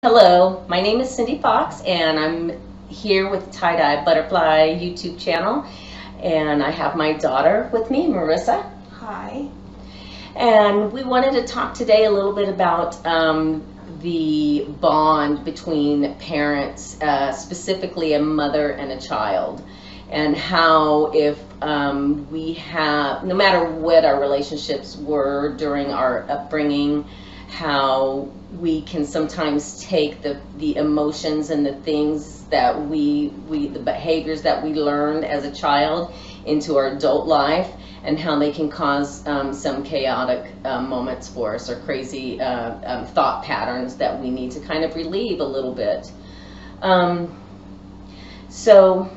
Hello, my name is Cindy Fox, and I'm here with Tie Dye Butterfly YouTube channel. And I have my daughter with me, Marissa. Hi. And we wanted to talk today a little bit about the bond between parents, specifically a mother and a child, and how if we have, no matter what our relationships were during our upbringing, how we can sometimes take the emotions and the things that the behaviors that we learned as a child into our adult life, and how they can cause some chaotic moments for us, or crazy thought patterns that we need to kind of relieve a little bit. Um, so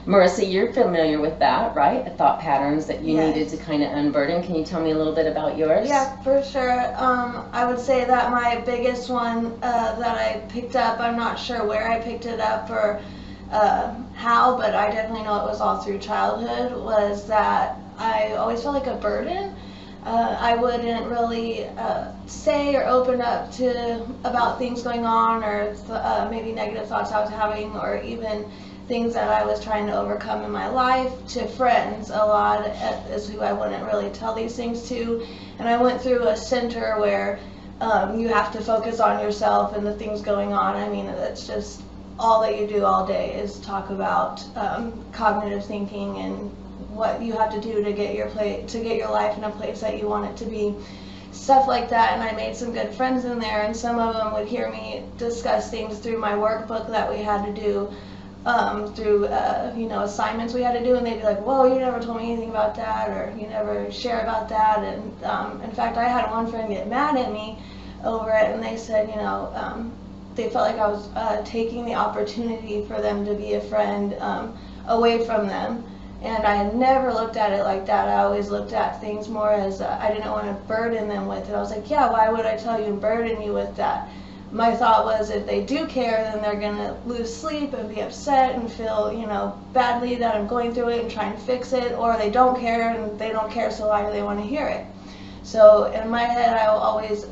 Marissa, you're familiar with that, right? The thought patterns that you Yes. needed to kind of unburden. Can you tell me a little bit about yours? Yeah, for sure. I would say that my biggest one that I picked up, I'm not sure where I picked it up or how, but I definitely know it was all through childhood, was that I always felt like a burden. I wouldn't really say or open up to about things going on, or maybe negative thoughts I was having, or even things that I was trying to overcome in my life, to friends. A lot is who I wouldn't really tell these things to. And I went through a center where you have to focus on yourself and the things going on. I mean, it's just all that you do all day is talk about cognitive thinking and what you have to do to get your life in a place that you want it to be, stuff like that. And I made some good friends in there, and some of them would hear me discuss things through my workbook that we had to do, through assignments we had to do, and they'd be like, "Whoa, you never told me anything about that," or "You never share about that." And in fact, I had one friend get mad at me over it, and they said, they felt like I was taking the opportunity for them to be a friend away from them. And I had never looked at it like that. I always looked at things more as I didn't want to burden them with it. I was like, yeah, why would I tell you and burden you with that? My thought was, if they do care, then they're going to lose sleep and be upset and feel, badly that I'm going through it and trying to fix it, or they don't care and they don't care, so why do they want to hear it? So in my head, I always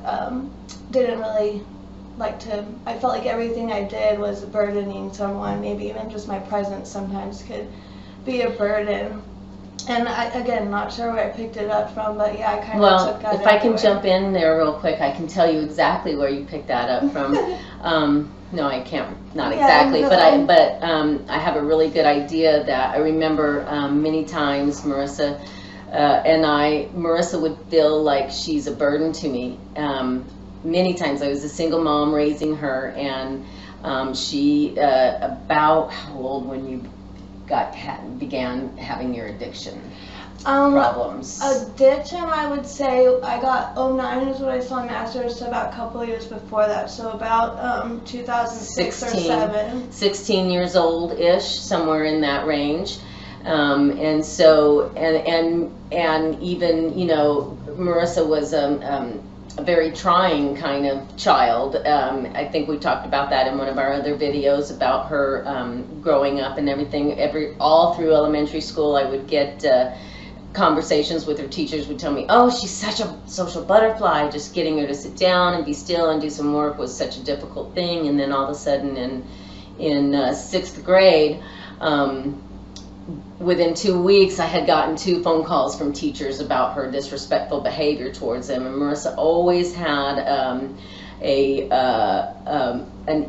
didn't really like to, I felt like everything I did was burdening someone. Maybe even just my presence sometimes could be a burden. And I, again, not sure where I picked it up from, but yeah, I kind of took that. If I can everywhere. jump in there real quick, I can tell you exactly where you picked that up from. No, I can't, not Yeah, exactly, no. but I have a really good idea that I remember many times Marissa would feel like she's a burden to me. Many times I was a single mom raising her, and she, about how old when you began having your addiction problems? Addiction, I would say I got '09 is what I saw my master's, so about a couple of years before that, so about 2006 or 7. 16 years old-ish, somewhere in that range. And so, and even, Marissa was a very trying kind of child. I think we talked about that in one of our other videos about her growing up and everything. All through elementary school, I would get conversations with her teachers would tell me, "Oh, she's such a social butterfly. Just getting her to sit down and be still and do some work was such a difficult thing." And then all of a sudden, in sixth grade, within 2 weeks, I had gotten 2 phone calls from teachers about her disrespectful behavior towards them. And Marissa always had an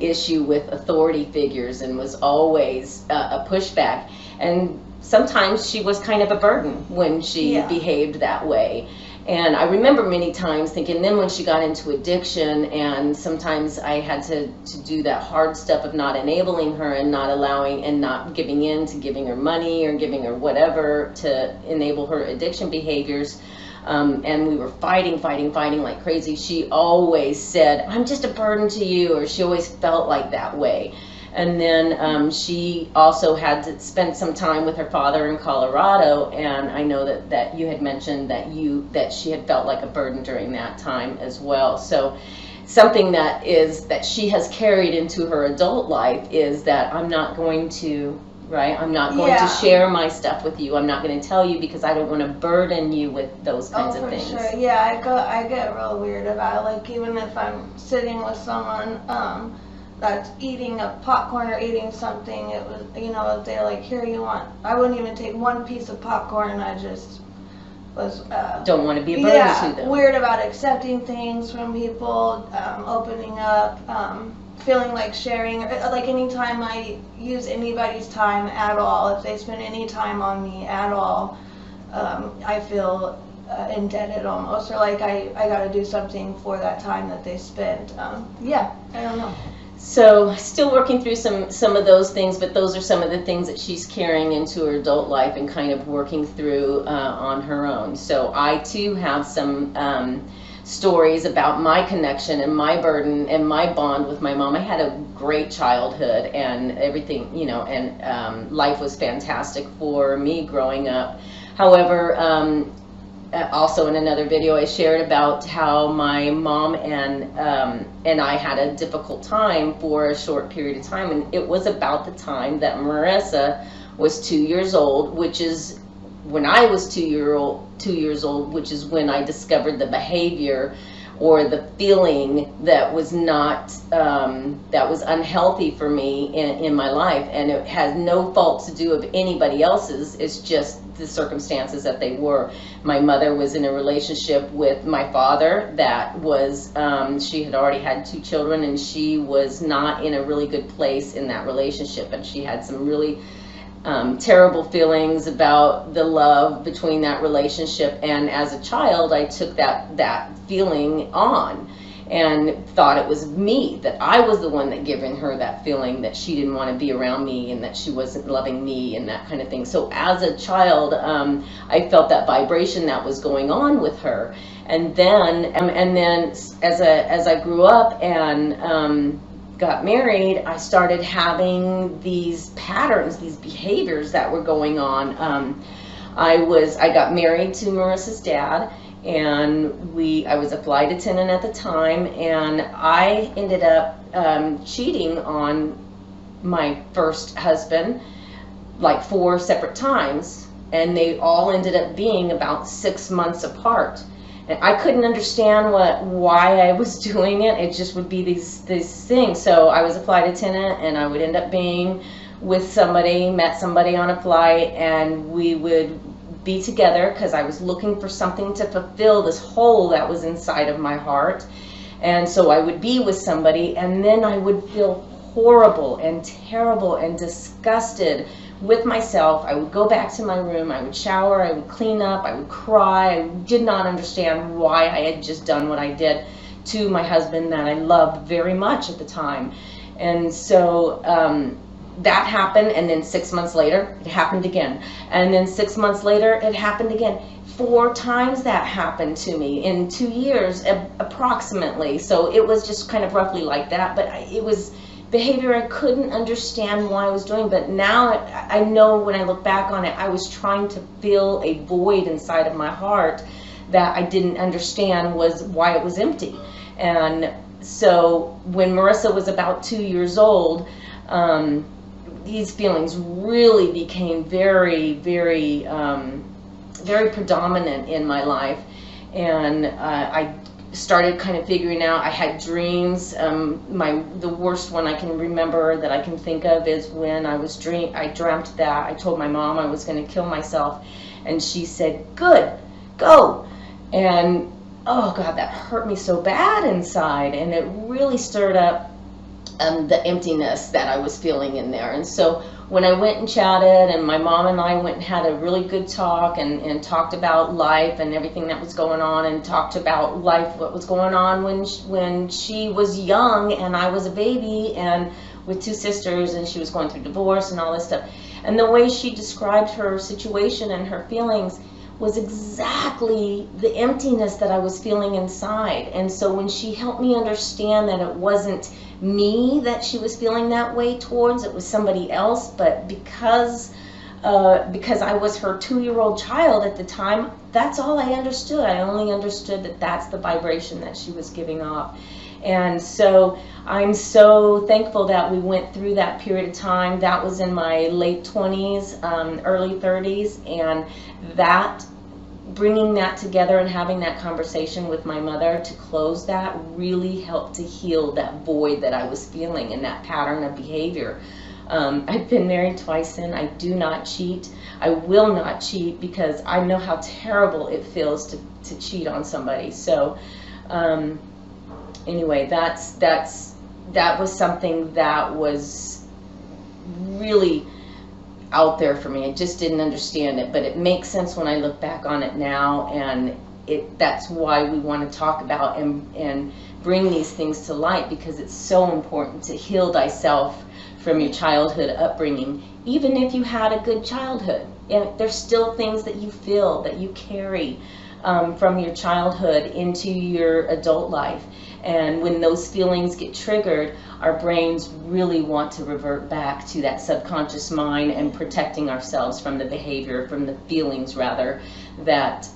issue with authority figures, and was always a pushback. And sometimes she was kind of a burden when she behaved that way. And I remember many times thinking, then when she got into addiction, and sometimes I had to do that hard stuff of not enabling her and not allowing and not giving in to giving her money or giving her whatever to enable her addiction behaviors. And we were fighting like crazy. She always said, "I'm just a burden to you," or she always felt like that way. And then she also had to spend some time with her father in Colorado, and I know that you had mentioned that she had felt like a burden during that time as well. So something that she has carried into her adult life is that I'm not going to right? I'm not going to share my stuff with you. I'm not going to tell you because I don't want to burden you with those kinds of things. Oh, for sure. Yeah, I get real weird about it. Like, even if I'm sitting with someone that's eating a popcorn or eating something, it was, you know, they're like, here, you want, I wouldn't even take one piece of popcorn. I just was don't want to be a burden to them. Weird about accepting things from people, opening up, feeling like sharing, like anytime I use anybody's time at all, if they spend any time on me at all, I feel indebted almost, or like I got to do something for that time that they spent. Yeah, I don't know. So still working through some of those things, but those are some of the things that she's carrying into her adult life and kind of working through on her own. So I too have some stories about my connection and my burden and my bond with my mom. I had a great childhood and everything, you know, and life was fantastic for me growing up. However, also in another video I shared about how my mom and I had a difficult time for a short period of time, and it was about the time that Marissa was 2 years old, which is when I was 2 years old, which is when I discovered the behavior or the feeling that was not that was unhealthy for me in my life, and it has no fault to do of anybody else's. It's just the circumstances that they were. My mother was in a relationship with my father that was she had already had 2 children, and she was not in a really good place in that relationship, and she had some really terrible feelings about the love between that relationship. And as a child, I took that feeling on and thought it was me, that I was the one that given her that feeling that she didn't want to be around me and that she wasn't loving me and that kind of thing. So as a child, I felt that vibration that was going on with her. And then as I grew up and got married, I started having these patterns, these behaviors that were going on. I got married to Marissa's dad, and I was a flight attendant at the time, and I ended up cheating on my first husband like 4 separate times, and they all ended up being about 6 months apart. And I couldn't understand why I was doing it. It just would be these things. So I was a flight attendant, and I would end up being with somebody, met somebody on a flight, and we would be together because I was looking for something to fulfill this hole that was inside of my heart. And so I would be with somebody, and then I would feel horrible and terrible and disgusted with myself. I would go back to my room, I would shower, I would clean up, I would cry. I did not understand why I had just done what I did to my husband that I loved very much at the time. And so that happened, and then 6 months later it happened again, and then 6 months later it happened again. 4 times that happened to me in 2 years approximately. So it was just kind of roughly like that, but it was behavior I couldn't understand why I was doing. But now I know, when I look back on it, I was trying to fill a void inside of my heart that I didn't understand was why it was empty. And so when Marissa was about 2 years old, these feelings really became very, very, very predominant in my life. And I started kind of figuring out, I had dreams. The worst one I can remember that I can think of is when I dreamt that I told my mom I was going to kill myself, and she said, "Good, go." And oh God, that hurt me so bad inside, and it really stirred up the emptiness that I was feeling in there. And so when I went and chatted, and my mom and I went and had a really good talk and talked about life and everything that was going on, and talked about life, what was going on when she was young and I was a baby and with 2 sisters, and she was going through divorce and all this stuff. And the way she described her situation and her feelings was exactly the emptiness that I was feeling inside. And so when she helped me understand that it wasn't me that she was feeling that way towards, it was somebody else, but because I was her 2-year-old child at the time, that's all I understood. I only understood that that's the vibration that she was giving off. And so I'm so thankful that we went through that period of time. That was in my late 20s, early 30s, and that bringing that together and having that conversation with my mother to close that really helped to heal that void that I was feeling and that pattern of behavior. I've been married twice, and I do not cheat. I will not cheat because I know how terrible it feels to cheat on somebody. So anyway, that was something that was really out there for me. I just didn't understand it, but it makes sense when I look back on it now, and that's why we want to talk about and bring these things to light, because it's so important to heal thyself from your childhood upbringing. Even if you had a good childhood, there's still things that you feel, that you carry from your childhood into your adult life. And when those feelings get triggered, our brains really want to revert back to that subconscious mind and protecting ourselves from the behavior, from the feelings rather, that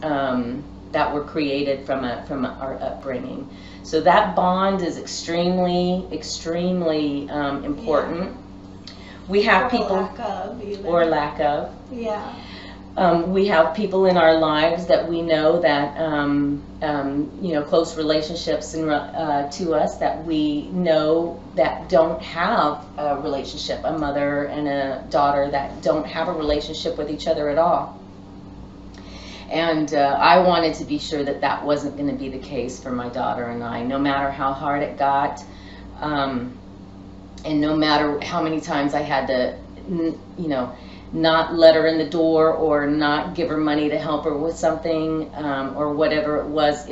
were created from our upbringing. So that bond is extremely important. We have people, or lack of. Yeah. We have people in our lives that we know that, close relationships to us that we know that don't have a relationship, a mother and a daughter that don't have a relationship with each other at all. And I wanted to be sure that that wasn't going to be the case for my daughter and I, no matter how hard it got, and no matter how many times I had to, not let her in the door or not give her money to help her with something, or whatever it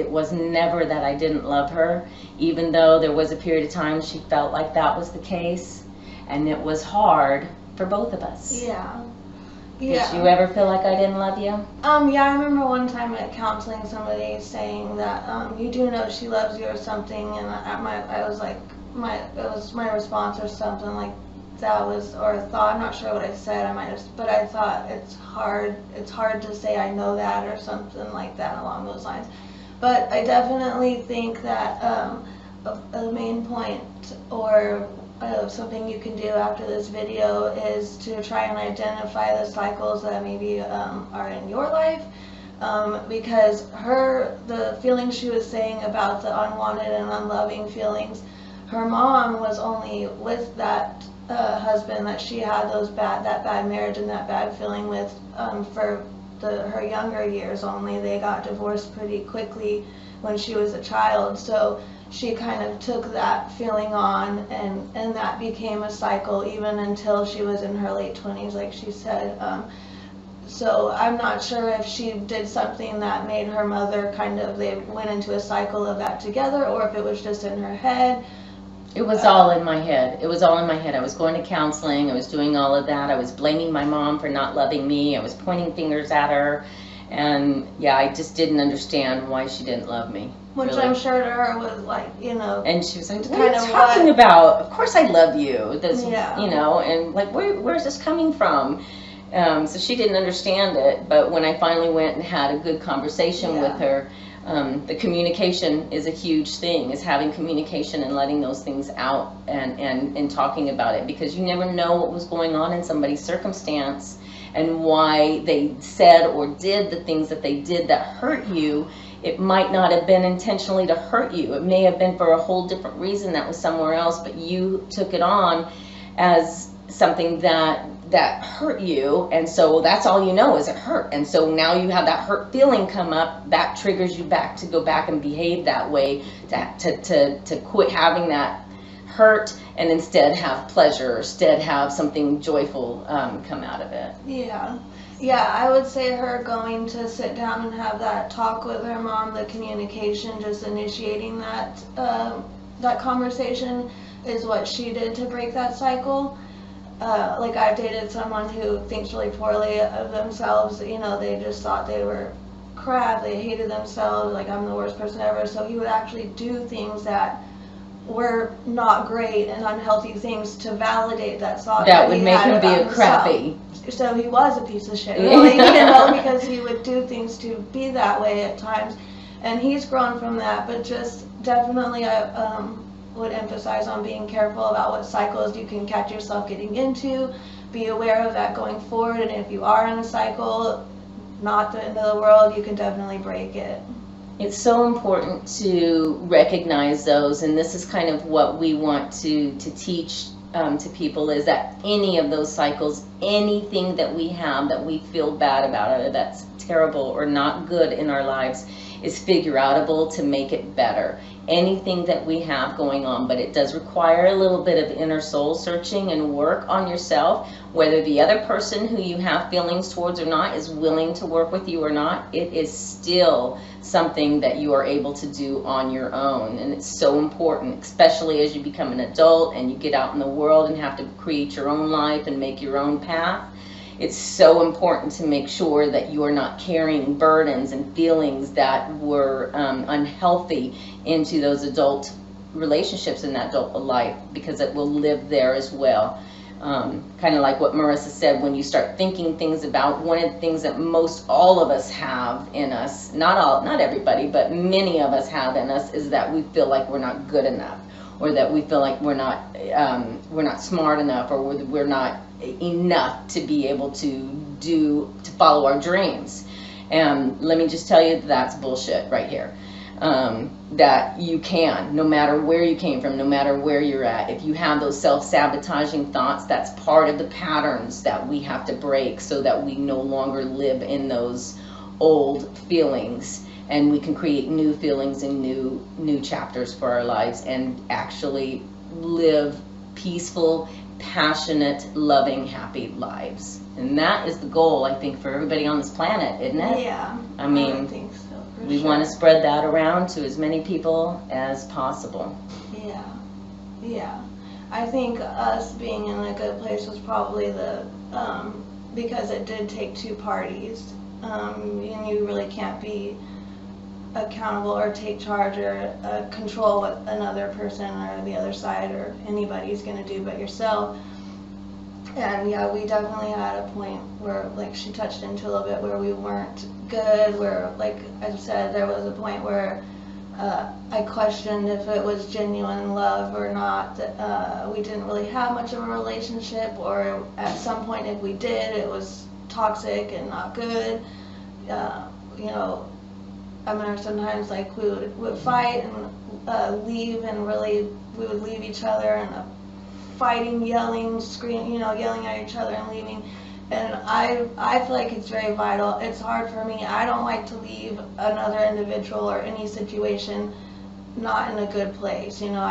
was never that I didn't love her, even though there was a period of time she felt like that was the case, and it was hard for both of us. Yeah. Did you ever feel like I didn't love you? Yeah, I remember one time at counseling somebody saying that you do know she loves you or something, and I was like, it was my response or something like that was, or a thought, I'm not sure what I said, but I thought it's hard to say I know that or something like that along those lines. But I definitely think that a main point or something you can do after this video is to try and identify the cycles that maybe are in your life, because the feelings she was saying about the unwanted and unloving feelings, her mom was only with that husband that she had that bad marriage and that bad feeling with for her younger years only. They got divorced pretty quickly when she was a child, so she kind of took that feeling on, and that became a cycle even until she was in her late 20s, like she said. So I'm not sure if she did something that made her mother they went into a cycle of that together, or if it was just in her head. It was all in my head. It was all in my head. I was going to counseling. I was doing all of that. I was blaming my mom for not loving me. I was pointing fingers at her. And yeah, I just didn't understand why she didn't love me. Which really. I'm sure to her was like, And she was like, what are you talking about? Of course I love you. Yeah. And like, where's this coming from? So she didn't understand it. But when I finally went and had a good conversation with her, the communication is a huge thing, is having communication and letting those things out and talking about it, because you never know what was going on in somebody's circumstance and why they said or did the things that they did that hurt you. It might not have been intentionally to hurt you. It may have been for a whole different reason that was somewhere else, but you took it on as something that hurt you, and so that's all you know is it hurt. And so now you have that hurt feeling come up, that triggers you back to go back and behave that way, to quit having that hurt and instead have pleasure, instead have something joyful come out of it. Yeah, I would say her going to sit down and have that talk with her mom, the communication, just initiating that conversation is what she did to break that cycle. Like, I've dated someone who thinks really poorly of themselves. They just thought they were crap, they hated themselves, like, I'm the worst person ever. So he would actually do things that were not great and unhealthy things to validate that thought that would make him be a crappy. So he was a piece of shit, really, because he would do things to be that way at times. And he's grown from that, but just definitely would emphasize on being careful about what cycles you can catch yourself getting into. Be aware of that going forward, and if you are in a cycle, not the end of the world, you can definitely break it. It's so important to recognize those, and this is kind of what we want to teach to people, is that any of those cycles, anything that we have that we feel bad about, or that's terrible or not good in our lives, is figure outable to make it better. Anything that we have going on, but it does require a little bit of inner soul searching and work on yourself, whether the other person who you have feelings towards or not is willing to work with you or not. It is still something that you are able to do on your own, and it's so important, especially as you become an adult and you get out in the world and have to create your own life and make your own path. It's so important to make sure that you are not carrying burdens and feelings that were unhealthy into those adult relationships in that adult life, because it will live there as well. Kind of like what Marissa said, when you start thinking things about, one of the things that most all of us have in us, not everybody, but many of us have in us, is that we feel like we're not good enough, or that we feel like we're not smart enough, or we're not enough to be able to follow our dreams. And let me just tell you, that's bullshit right here. That you can, no matter where you came from, no matter where you're at, if you have those self-sabotaging thoughts, that's part of the patterns that we have to break, so that we no longer live in those old feelings, and we can create new feelings and new chapters for our lives, and actually live peaceful, passionate, loving, happy lives. And that is the goal, I think, for everybody on this planet, isn't it? Yeah, I mean, I think so. We want to spread that around to as many people as possible. Yeah. I think us being in a good place was probably the, because it did take two parties, and you really can't be accountable or take charge or control what another person or the other side or anybody's going to do but yourself. And yeah, we definitely had a point where, like she touched into a little bit, where we weren't good, where, like I said, there was a point where I questioned if it was genuine love or not. We didn't really have much of a relationship, or at some point if we did, it was toxic and not good. You know, I remember sometimes like we would fight and leave, and really we would leave each other and fighting, yelling, screaming, you know, yelling at each other and leaving. And I feel like it's very vital. It's hard for me. I don't like to leave another individual or any situation not in a good place. You know,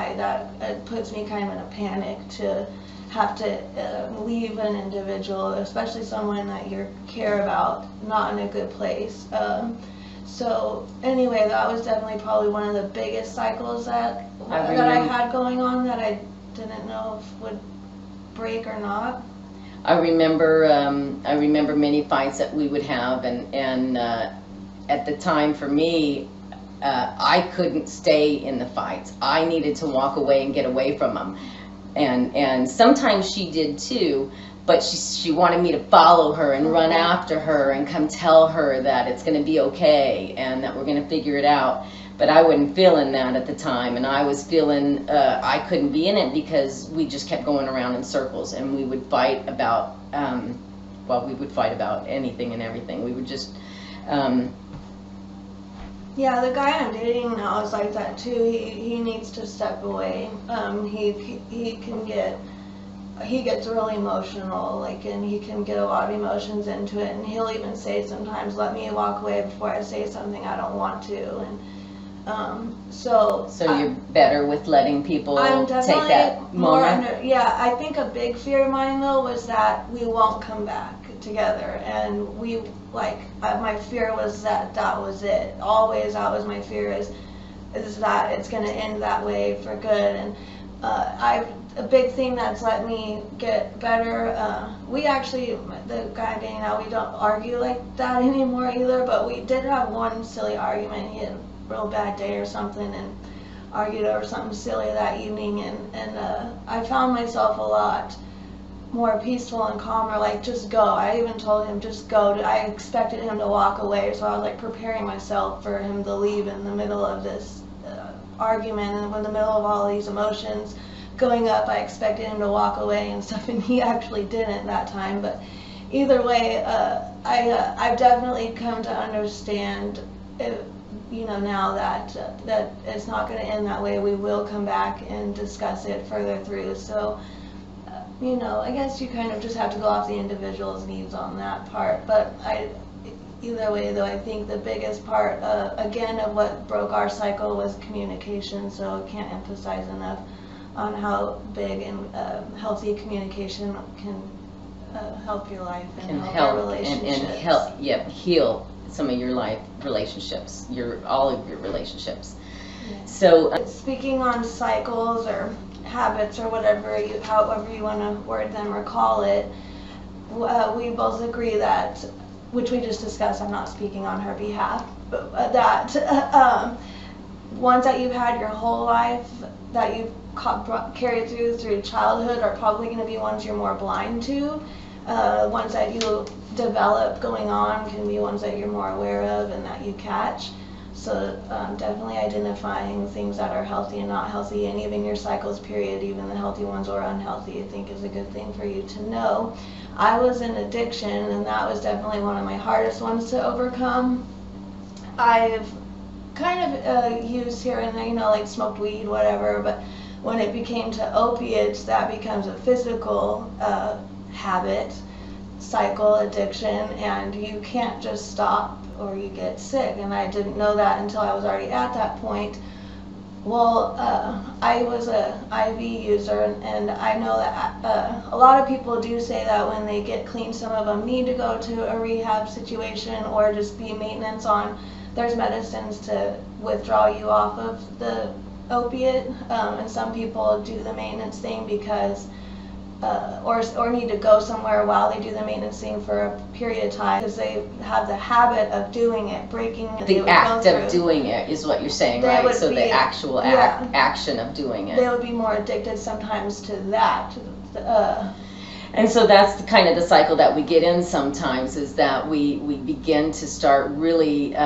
it puts me kind of in a panic to have to leave an individual, especially someone that you care about, not in a good place. So anyway, that was definitely probably one of the biggest cycles that I had going on, that I didn't know if would break or not. I remember many fights that we would have, and at the time for me, I couldn't stay in the fights. I needed to walk away and get away from them, and sometimes she did too. But she wanted me to follow her and run after her and come tell her that it's going to be okay and that we're going to figure it out. But I wasn't feeling that at the time, and I was feeling I couldn't be in it, because we just kept going around in circles, and we would fight about, we would fight about anything and everything. We would just... Yeah, the guy I'm dating now is like that too. He needs to step away. He gets really emotional, like, and he can get a lot of emotions into it, and he'll even say sometimes, let me walk away before I say something I don't want to. And so you're better with letting people take that moment? I think a big fear of mine though was that we won't come back together, and my fear was that was it. Always that was my fear, is that it's going to end that way for good. And a big thing that's let me get better, we actually, the guy I'm dating now, we don't argue like that anymore either, but we did have one silly argument. He had a real bad day or something and argued over something silly that evening, and I found myself a lot more peaceful and calmer, like, just go. I even told him, just go. I expected him to walk away, so I was like preparing myself for him to leave in the middle of this argument, and in the middle of all these emotions going up, I expected him to walk away and stuff, and he actually didn't that time. But either way, I've definitely come to understand, now that it's not going to end that way. We will come back and discuss it further through. So, I guess you kind of just have to go off the individual's needs on that part. But either way, though, I think the biggest part, again, of what broke our cycle was communication. So I can't emphasize enough on how big and healthy communication can help your life and help your relationships. And heal some of your life relationships, all of your relationships. Yeah. So speaking on cycles or habits or however you want to word them or call it, we both agree that, which we just discussed, I'm not speaking on her behalf, but that ones that you've had your whole life that you've carried through childhood are probably going to be ones you're more blind to. Ones that you develop going on can be ones that you're more aware of and that you catch. So definitely identifying things that are healthy and not healthy, and even your cycles period, even the healthy ones or unhealthy, I think is a good thing for you to know. I was in addiction, and that was definitely one of my hardest ones to overcome. I've kind of used here and there, like smoked weed, whatever, but when it became to opiates, that becomes a physical habit, cycle, addiction, and you can't just stop or you get sick. And I didn't know that until I was already at that point. Well, I was a IV user, and I know that a lot of people do say that when they get clean, some of them need to go to a rehab situation or just be maintenance on. There's medicines to withdraw you off of the opiate, and some people do the maintenance thing because or need to go somewhere while they do the maintenance thing for a period of time because they have the habit of doing it, breaking it. The act of doing it is what you're saying, right? So the actual action of doing it. They would be more addicted sometimes to that. And so that's kind of the cycle that we get in sometimes, is that we begin to start really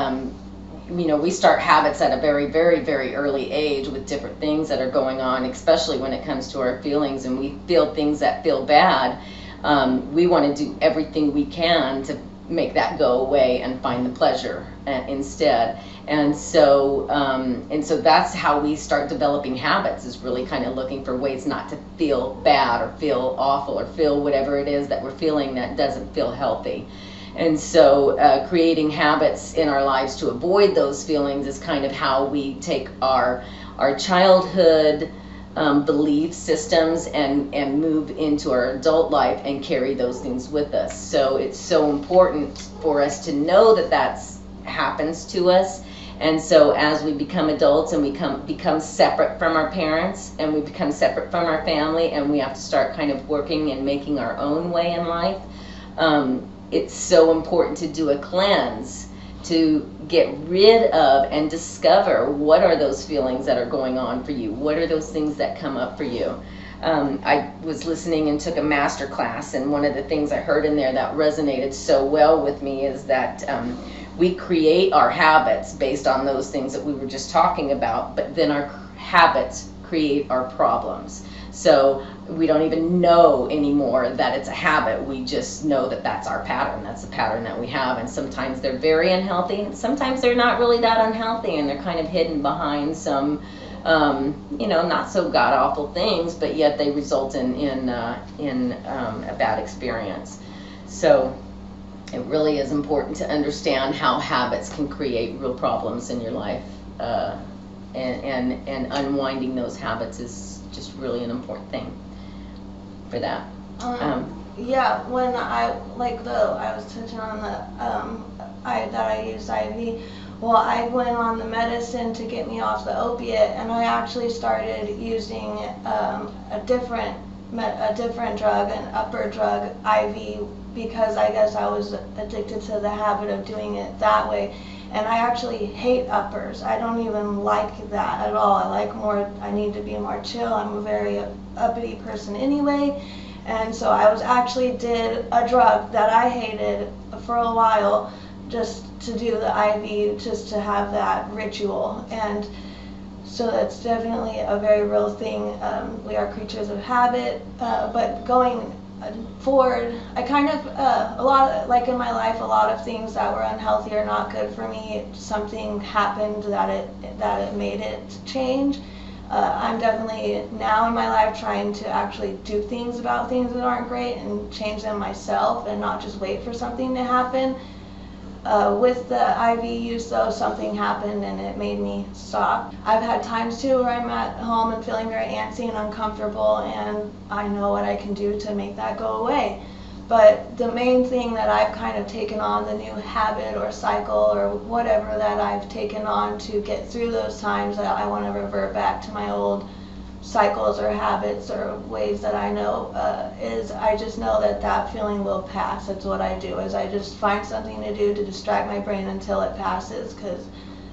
we start habits at a very, very, very early age with different things that are going on, especially when it comes to our feelings, and we feel things that feel bad. We want to do everything we can to make that go away and find the pleasure instead. And so that's how we start developing habits, is really kind of looking for ways not to feel bad or feel awful or feel whatever it is that we're feeling that doesn't feel healthy. And so creating habits in our lives to avoid those feelings is kind of how we take our childhood belief systems and move into our adult life and carry those things with us. So it's so important for us to know that happens to us. And so as we become adults and we become separate from our parents and we become separate from our family, and we have to start kind of working and making our own way in life, it's so important to do a cleanse to get rid of and discover what are those feelings that are going on for you. What are those things that come up for you? I was listening and took a master class, and one of the things I heard in there that resonated so well with me is that we create our habits based on those things that we were just talking about, but then our habits create our problems. So we don't even know anymore that it's a habit. We just know that that's our pattern. That's the pattern that we have. And sometimes they're very unhealthy, and sometimes they're not really that unhealthy, and they're kind of hidden behind some, not so god-awful things, but yet they result in a bad experience. So it really is important to understand how habits can create real problems in your life, and unwinding those habits is just really an important thing for that. When I was touching on I used IV. Well, I went on the medicine to get me off the opiate, and I actually started using a different drug, an upper drug, IV, because I guess I was addicted to the habit of doing it that way. And I actually hate uppers. I don't even like that at all. I need to be more chill. I'm a very uppity person anyway. And so I did a drug that I hated for a while just to do the IV, just to have that ritual. And So that's definitely a very real thing. We are creatures of habit, but going forward, I kind of a lot like in my life, a lot of things that were unhealthy or not good for me. Something happened that it made it change. I'm definitely now in my life trying to actually do things about things that aren't great and change them myself and not just wait for something to happen. With the IV use though, something happened and it made me stop. I've had times too where I'm at home and feeling very antsy and uncomfortable, and I know what I can do to make that go away. But the main thing that I've kind of taken on, the new habit or cycle or whatever that I've taken on to get through those times that I want to revert back to my old cycles or habits or ways that I know, is I just know that that feeling will pass. That's what I do, is I just find something to do to distract my brain until it passes, because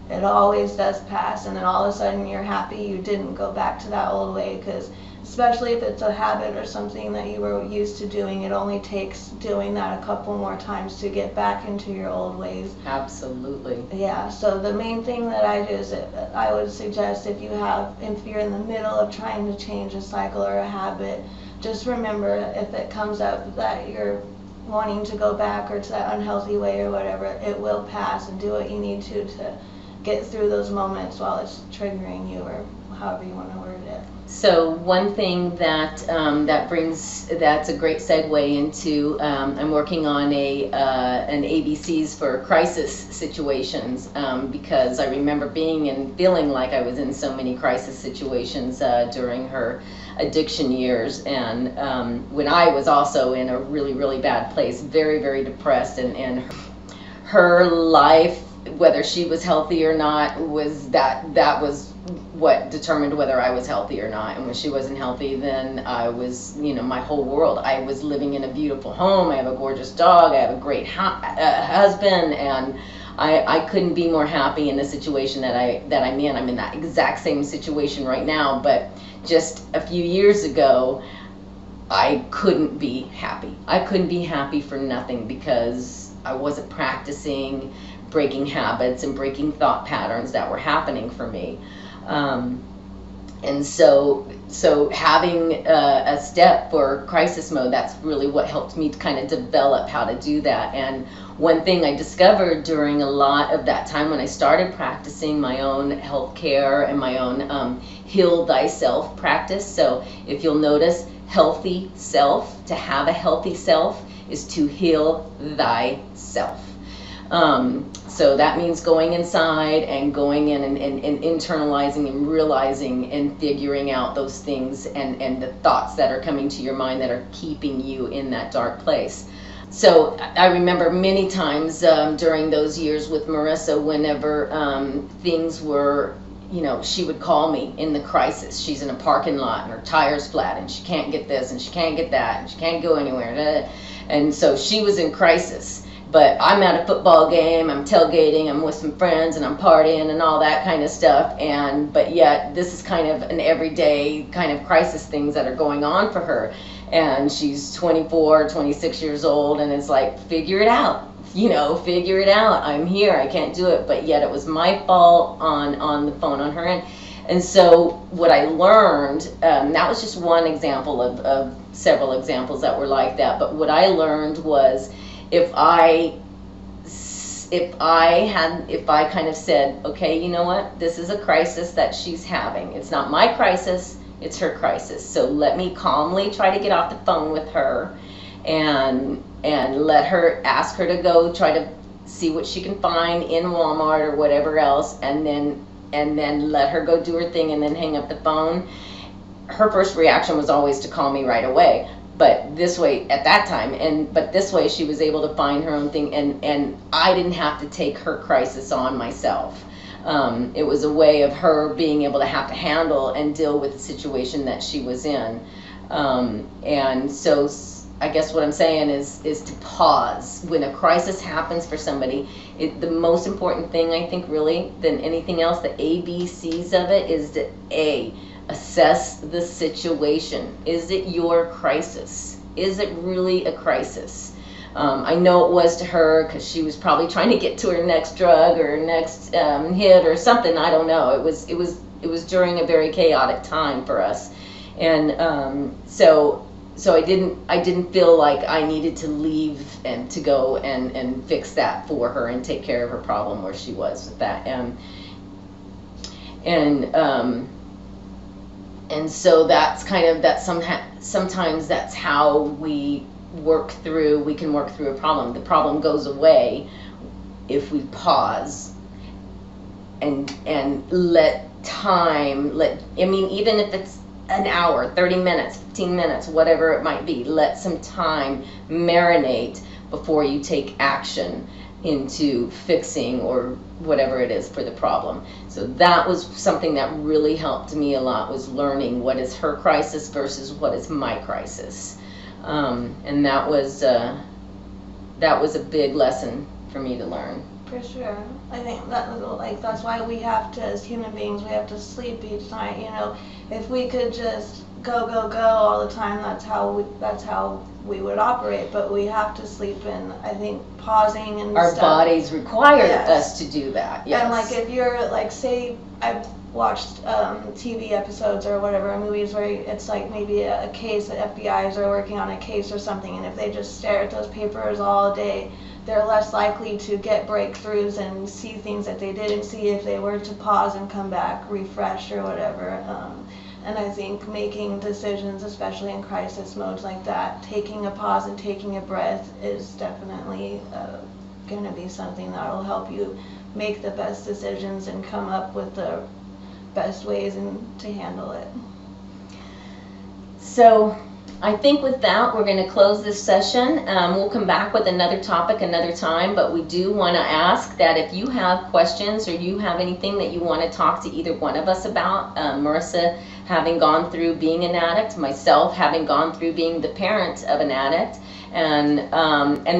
it always does pass, and then all of a sudden you're happy you didn't go back to that old way, because especially if it's a habit or something that you were used to doing, it only takes doing that a couple more times to get back into your old ways. Absolutely. Yeah, so the main thing that I do is I would suggest if you're in the middle of trying to change a cycle or a habit, just remember if it comes up that you're wanting to go back or to that unhealthy way or whatever, it will pass, and do what you need to get through those moments while it's triggering you, or however you want to word it. So one thing that that's a great segue into, I'm working on an ABCs for crisis situations, because I remember being and feeling like I was in so many crisis situations during her addiction years, and when I was also in a really, really bad place, very, very depressed, and her life, whether she was healthy or not, that was what determined whether I was healthy or not. And when she wasn't healthy, then I was, my whole world. I was living in a beautiful home. I have a gorgeous dog. I have a great husband, and I couldn't be more happy in the situation that I'm in. I'm in that exact same situation right now, but just a few years ago, I couldn't be happy. I couldn't be happy for nothing, because I wasn't practicing breaking habits and breaking thought patterns that were happening for me. And so having a step for crisis mode, that's really what helped me to kind of develop how to do that. And one thing I discovered during a lot of that time when I started practicing my own health care and my own heal thyself practice. So if you'll notice, healthy self, to have a healthy self, is to heal thyself. So that means going inside and going in and internalizing and realizing and figuring out those things and the thoughts that are coming to your mind that are keeping you in that dark place. So I remember many times during those years with Marissa, whenever things were, she would call me in the crisis. She's in a parking lot and her tire's flat and she can't get this and she can't get that and she can't go anywhere. And so she was in crisis. But I'm at a football game, I'm tailgating, I'm with some friends, and I'm partying and all that kind of stuff. But yet, this is kind of an everyday kind of crisis things that are going on for her. And she's 24, 26 years old, and it's like, figure it out. Figure it out. I'm here, I can't do it. But yet, it was my fault on the phone on her end. And so what I learned, that was just one example of several examples that were like that. But what I learned was, if I kind of said, okay, you know what, this is a crisis that she's having. It's not my crisis, it's her crisis. So let me calmly try to get off the phone with her and let her, ask her to go try to see what she can find in Walmart or whatever else, and then let her go do her thing and then hang up the phone. Her first reaction was always to call me right away. But this way, at that time, but this way she was able to find her own thing, and I didn't have to take her crisis on myself. It was a way of her being able to have to handle and deal with the situation that she was in. And so I guess what I'm saying is to pause. When a crisis happens for somebody, the most important thing, I think, really, than anything else, the ABCs of it, is to assess the situation. Is it your crisis? Is it really a crisis? I know it was to her, because she was probably trying to get to her next drug or next hit or something. I don't know. It was during a very chaotic time for us, and so I didn't feel like I needed to leave and to go and fix that for her and take care of her problem where she was with that, and so that's kind of that. Sometimes that's how we can work through a problem. The problem goes away if we pause and let time, even if it's an hour, 30 minutes, 15 minutes, whatever it might be, let some time marinate before you take action into fixing or whatever it is for the problem. So that was something that really helped me a lot, was learning what is her crisis versus what is my crisis. And that was a big lesson for me to learn. For sure. I think that's why we have to, as human beings, we have to sleep each night. If we could just go all the time, that's how we would operate. But we have to sleep, and I think pausing and our stuff, bodies require us to do that. Yes. And if you're say I've watched TV episodes or whatever, movies where it's maybe a case that FBI's are working on a case or something, and if they just stare at those papers all day, they're less likely to get breakthroughs and see things that they didn't see if they were to pause and come back refreshed or whatever. And I think making decisions, especially in crisis modes like that, taking a pause and taking a breath is definitely going to be something that will help you make the best decisions and come up with the best ways to handle it. So I think with that, we're going to close this session. We'll come back with another topic another time, but we do want to ask that if you have questions or you have anything that you want to talk to either one of us about, Marissa having gone through being an addict, myself having gone through being the parent of an addict, and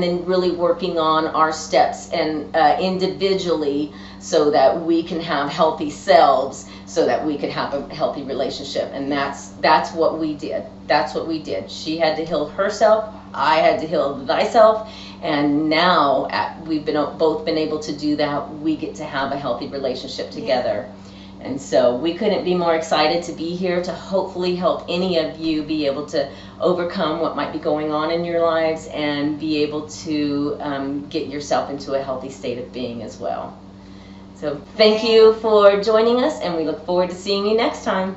then really working on our steps and individually so that we can have healthy selves, so that we could have a healthy relationship. And that's what we did. That's what we did. She had to heal herself. I had to heal thyself. And now we've both been able to do that. We get to have a healthy relationship together. Yeah. And so we couldn't be more excited to be here to hopefully help any of you be able to overcome what might be going on in your lives and be able to get yourself into a healthy state of being as well. So thank you for joining us, and we look forward to seeing you next time.